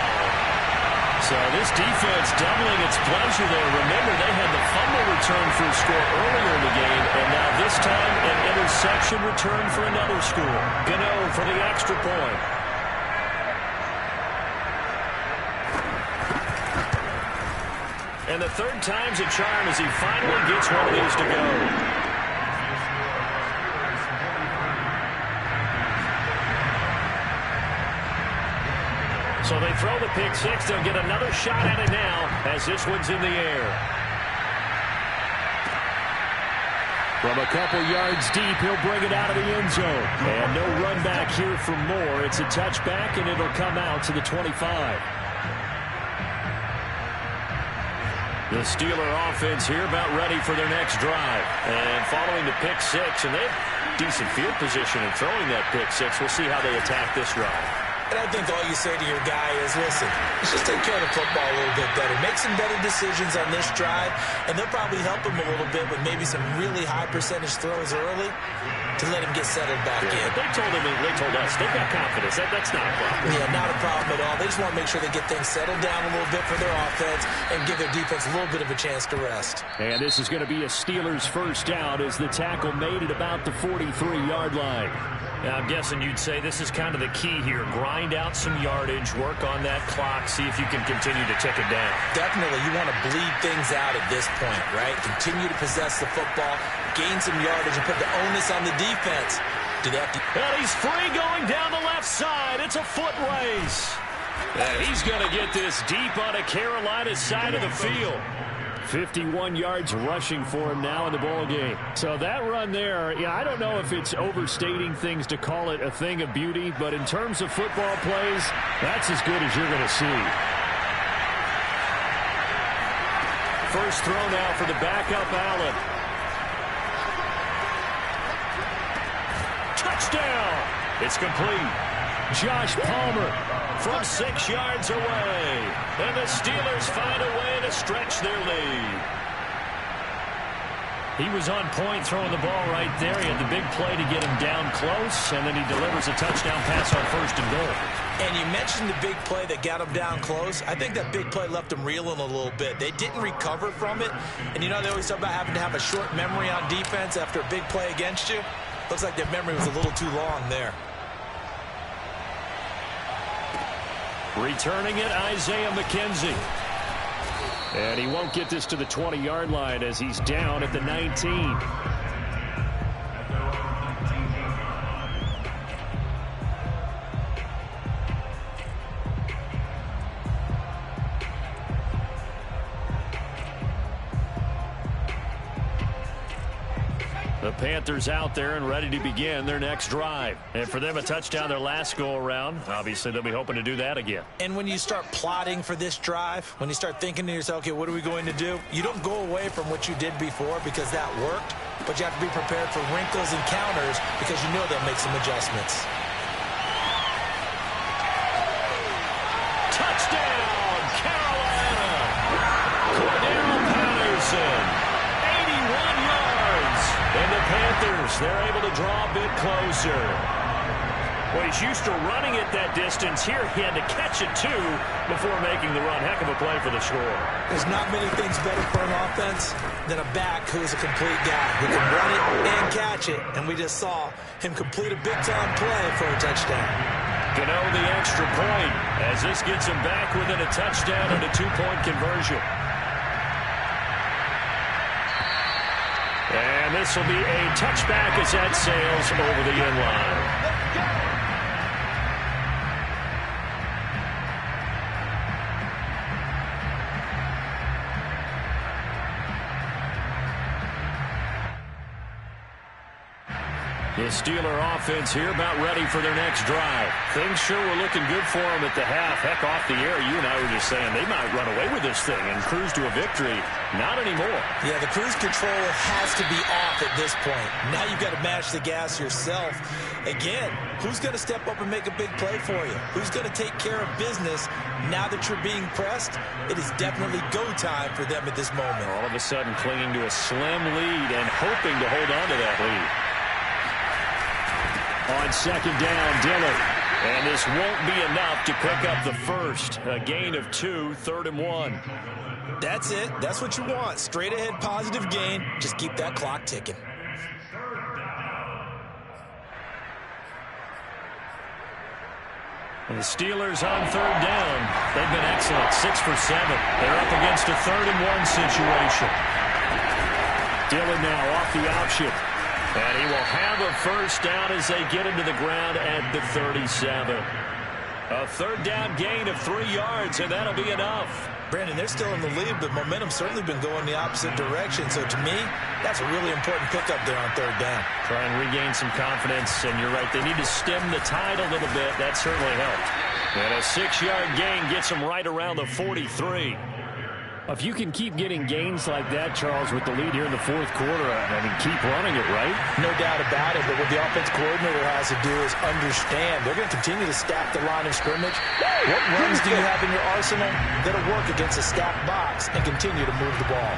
So this defense doubling its pleasure there. Remember, they had the fumble return for a score earlier in the game, and now this time an interception return for another score. Gano for the extra point. And the third time's a charm as he finally gets one of these to go. So they throw the pick 6. They'll get another shot at it now as this one's in the air. From a couple yards deep, he'll bring it out of the end zone. And no run back here for more. It's a touchback, and it'll come out to the 25. The Steeler offense here about ready for their next drive. And following the pick 6, and they have decent field position in throwing that pick 6. We'll see how they attack this drive. And I think all you say to your guy is, listen, let's just take care of the football a little bit better. Make some better decisions on this drive, and they'll probably help him a little bit with maybe some really high percentage throws early to let him get settled back in. They told us they've got confidence. That's not a problem. Yeah, not a problem at all. They just want to make sure they get things settled down a little bit for their offense and give their defense a little bit of a chance to rest. And this is going to be a Steelers first down as the tackle made at about the 43-yard line. Now, I'm guessing you'd say this is kind of the key here. Grind out some yardage, work on that clock, see if you can continue to tick it down. Definitely. You want to bleed things out at this point, right? Continue to possess the football, gain some yardage, and put the onus on the defense. Do they have to... And he's free going down the left side. It's a foot race. And he's going to get this deep on a Carolina side of the field. 51 yards rushing for him now in the ball game. So that run there, I don't know if it's overstating things to call it a thing of beauty, but in terms of football plays, that's as good as you're going to see. First throw now for the backup Allen. Touchdown! It's complete. Josh Palmer from 6 yards away. And the Steelers find a way to stretch their lead. He was on point throwing the ball right there. He had the big play to get him down close, and then he delivers a touchdown pass on 1st and goal. And you mentioned the big play that got him down close. I think that big play left him reeling a little bit. They didn't recover from it. And they always talk about having to have a short memory on defense after a big play against you. Looks like their memory was a little too long there. Returning it, Isaiah McKenzie. And he won't get this to the 20-yard line as he's down at the 19. The Panthers out there and ready to begin their next drive. And for them, a touchdown their last go-around. Obviously, they'll be hoping to do that again. And when you start plotting for this drive, when you start thinking to yourself, okay, what are we going to do? You don't go away from what you did before because that worked, but you have to be prepared for wrinkles and counters because you know they'll make some adjustments. Touchdown, Carolina! Cordero Patterson, 81 yards. And the Panthers, they're able to draw a bit closer. Well, he's used to running it that distance. Here he had to catch it, too, before making the run. Heck of a play for the score. There's not many things better for an offense than a back who is a complete guy who can run it and catch it. And we just saw him complete a big-time play for a touchdown. Gano the extra point as this gets him back within a touchdown and a two-point conversion. And this will be a touchback as that sails over the end line. The Steeler offense here about ready for their next drive. Things sure were looking good for them at the half. Heck, off the air, you and I were just saying they might run away with this thing and cruise to a victory. Not anymore. Yeah, the cruise control has to be off at this point. Now you've got to mash the gas yourself. Again, who's going to step up and make a big play for you? Who's going to take care of business now that you're being pressed? It is definitely go time for them at this moment. All of a sudden clinging to a slim lead and hoping to hold on to that lead. On second down, Dillon. And this won't be enough to pick up the first. A gain of 2, 3rd and 1. That's it. That's what you want. Straight ahead positive gain. Just keep that clock ticking. And the Steelers on 3rd down. They've been excellent. 6 for 7. They're up against a 3rd and 1 situation. Dillon now off the option. And he will have a first down as they get him to the ground at the 37. A 3rd down gain of 3 yards, and that'll be enough. Brandon, they're still in the lead, but momentum's certainly been going the opposite direction. So to me, that's a really important pickup there on 3rd down. Try and regain some confidence, and you're right, they need to stem the tide a little bit. That certainly helped. And a 6-yard gain gets them right around the 43. If you can keep getting gains like that, Charles, with the lead here in the 4th quarter, I mean, keep running it, right? No doubt about it, but what the offense coordinator has to do is understand they're going to continue to stack the line of scrimmage. What runs do you have in your arsenal that'll work against a stacked box and continue to move the ball?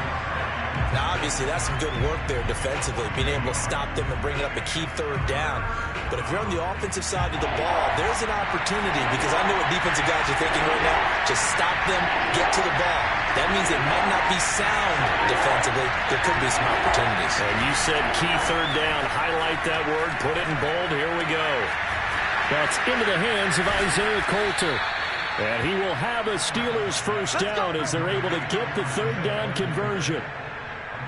Now, obviously, that's some good work there defensively, being able to stop them and bring up a key 3rd down. But if you're on the offensive side of the ball, there's an opportunity, because I know what defensive guys are thinking right now. Just stop them, get to the ball. That means it might not be sound defensively. There could be some opportunities. And you said key 3rd down. Highlight that word. Put it in bold. Here we go. That's into the hands of Isaiah Coulter. And he will have a Steelers first down as they're able to get the 3rd down conversion.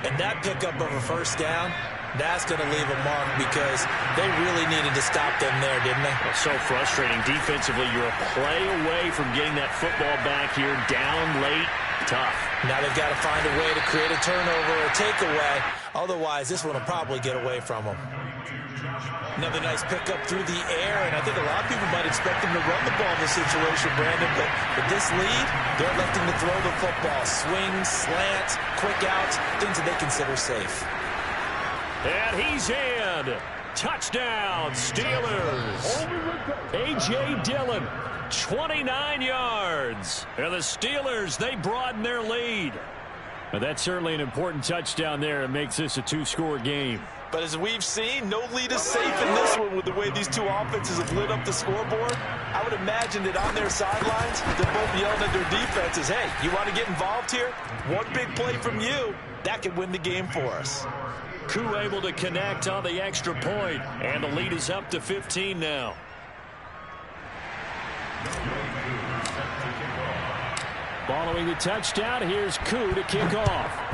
And that pickup of a first down, that's going to leave a mark, because they really needed to stop them there, didn't they? Well, so frustrating. Defensively, you're a play away from getting that football back here. Down late. Tough. Now they've got to find a way to create a turnover or takeaway. Otherwise, this one will probably get away from them. Another nice pickup through the air, and I think a lot of people might expect them to run the ball in this situation, Brandon, but with this lead, they're electing to throw the football. Swings, slants, quick outs, things that they consider safe. And he's in. Touchdown, Steelers. A.J. Dillon, 29 yards. And the Steelers, they broaden their lead. But that's certainly an important touchdown there. It makes this a 2-score game. But as we've seen, no lead is safe in this one with the way these two offenses have lit up the scoreboard. I would imagine that on their sidelines, they're both yelling at their defenses, hey, you want to get involved here? One big play from you, that could win the game for us. Koo able to connect on the extra point, and the lead is up to 15 now. Following the touchdown, here's Koo to kick off.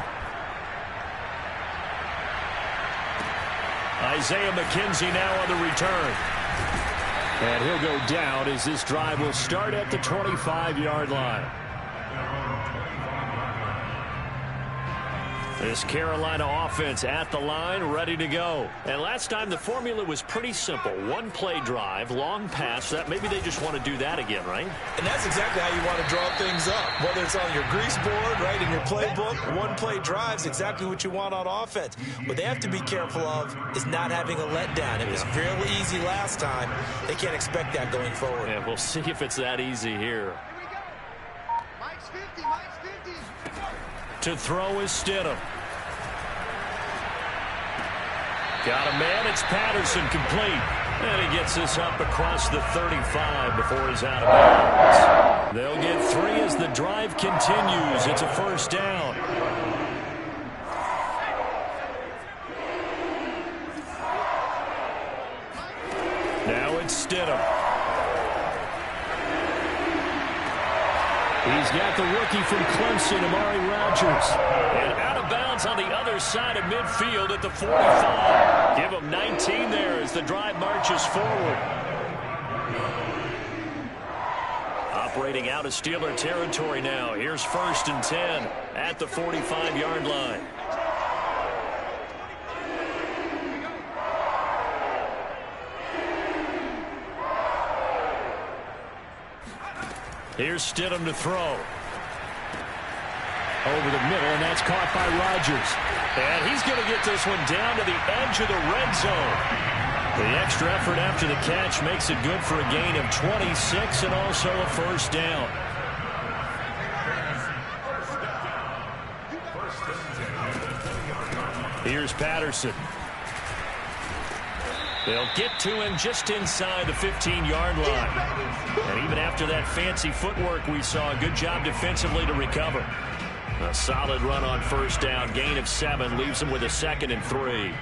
Isaiah McKenzie now on the return. And he'll go down as this drive will start at the 25-yard line. This Carolina offense at the line, ready to go. And last time the formula was pretty simple. One play drive, long pass. That maybe they just want to do that again, right? And that's exactly how you want to draw things up. Whether it's on your grease board, right, in your playbook, one play drive is exactly what you want on offense. What they have to be careful of is not having a letdown. It was fairly easy last time. They can't expect that going forward. Yeah, we'll see if it's that easy here. Mike's 50, Mike's 50. To throw is Stidham. Got a man. It's Patterson complete. And he gets this up across the 35 before he's out of bounds. They'll get 3 as the drive continues. It's a first down. Now it's Stidham. He's got the rookie from Clemson, Amari Rodgers. And out of bounds on the other side of midfield at the 45. Give him 19 there as the drive marches forward. Operating out of Steeler territory now. Here's 1st and 10 at the 45-yard line. Here's Stidham to throw. Over the middle, and that's caught by Rodgers. And he's going to get this one down to the edge of the red zone. The extra effort after the catch makes it good for a gain of 26 and also a first down. Here's Patterson. They'll get to him just inside the 15-yard line. And even after that fancy footwork we saw, a good job defensively to recover. A solid run on first down. Gain of 7 leaves him with a 2nd and 3.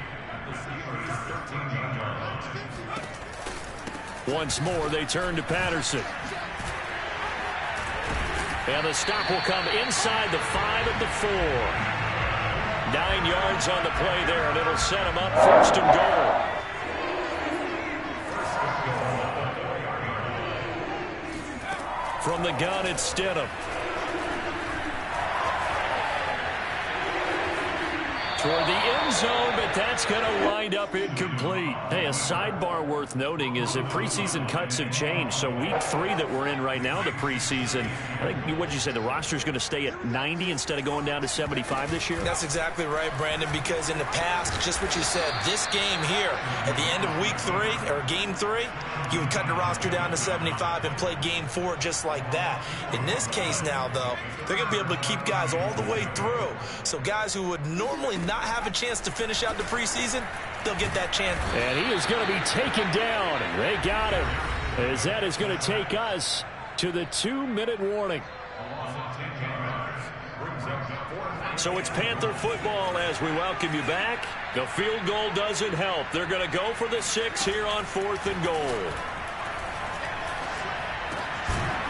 Once more, they turn to Patterson. And the stop will come inside the 5 at the 4. 9 yards on the play there, and it'll set him up 1st and goal. From the gun, it's Stidham. Toward the end zone, but that's going to wind up incomplete. Hey, a sidebar worth noting is that preseason cuts have changed. So week 3 that we're in right now, the preseason, I think, what did you say, the roster's going to stay at 90 instead of going down to 75 this year? That's exactly right, Brandon, because in the past, just what you said, this game here, at the end of week 3, or game 3, you would cut the roster down to 75 and play game 4 just like that. In this case now, though, they're going to be able to keep guys all the way through. So guys who would normally not have a chance to finish out the preseason, they'll get that chance. And he is going to be taken down. They got him. As that is going to take us to the 2-minute warning. So it's Panther football as we welcome you back. The field goal doesn't help. They're going to go for the 6 here on 4th and goal.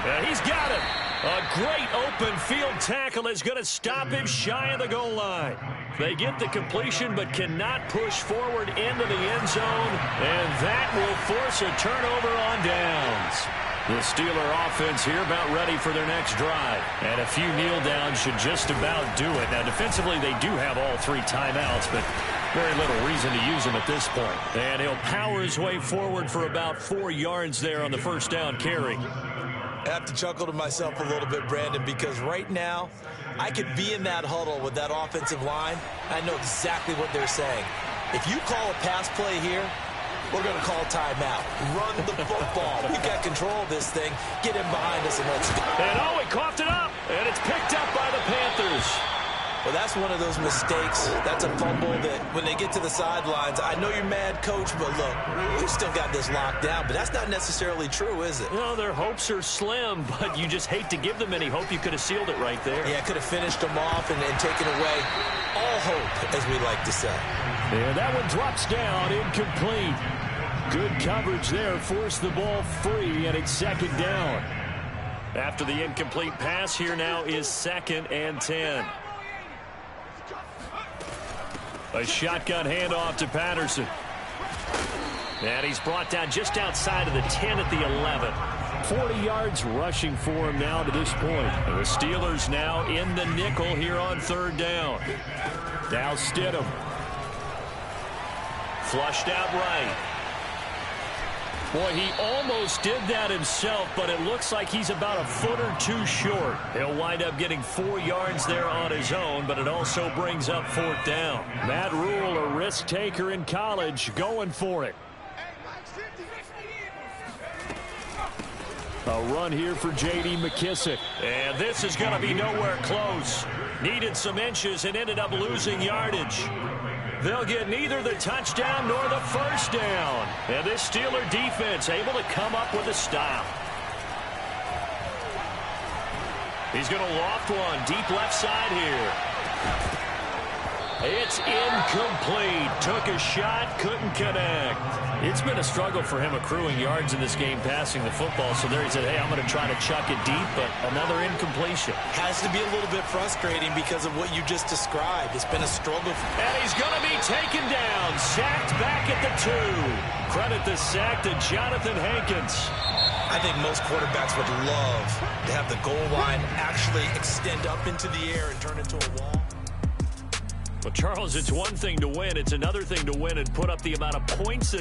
And he's got it. A great open field tackle is going to stop him shy of the goal line. They get the completion but cannot push forward into the end zone, and that will force a turnover on downs. The Steeler offense here about ready for their next drive. And a few kneel downs should just about do it. Now, defensively, they do have all 3 timeouts, but very little reason to use them at this point. And he'll power his way forward for about 4 yards there on the first down carry. I have to chuckle to myself a little bit, Brandon, because right now, I could be in that huddle with that offensive line. I know exactly what they're saying. If you call a pass play here, we're going to call timeout. Run the football. We've got control of this thing. Get him behind us and let's go. And oh, he coughed it up, and it's picked up by the Panthers. Well, that's one of those mistakes. That's a fumble that when they get to the sidelines, I know you're mad, coach, but look, we've still got this locked down. But that's not necessarily true, is it? No, their hopes are slim, but you just hate to give them any hope. You could have sealed it right there. Yeah, could have finished them off and taken away all hope, as we like to say. And that one drops down, incomplete. Good coverage there, forced the ball free, and it's 2nd down. After the incomplete pass, here now is 2nd and 10. A shotgun handoff to Patterson. And he's brought down just outside of the 10 at the 11. 40 yards rushing for him now to this point. The Steelers now in the nickel here on 3rd down. Now Stidham. Flushed out right. Boy, he almost did that himself, but it looks like he's about a foot or 2 short. He'll wind up getting 4 yards there on his own, but it also brings up 4th down. Matt Rule, a risk taker in college, going for it. A run here for J.D. McKissick. And this is going to be nowhere close. Needed some inches and ended up losing yardage. They'll get neither the touchdown nor the first down. And this Steeler defense able to come up with a stop. He's going to loft one deep left side here. It's incomplete. Took a shot, couldn't connect. It's been a struggle for him accruing yards in this game passing the football. So there he said, hey, I'm going to try to chuck it deep, but another incompletion. Has to be a little bit frustrating because of what you just described. It's been a struggle. And he's going to be taken down. Sacked back at the 2. Credit the sack to Jonathan Hankins. I think most quarterbacks would love to have the goal line actually extend up into the air and turn into a wall. Well, Charles, it's one thing to win. It's another thing to win and put up the amount of points that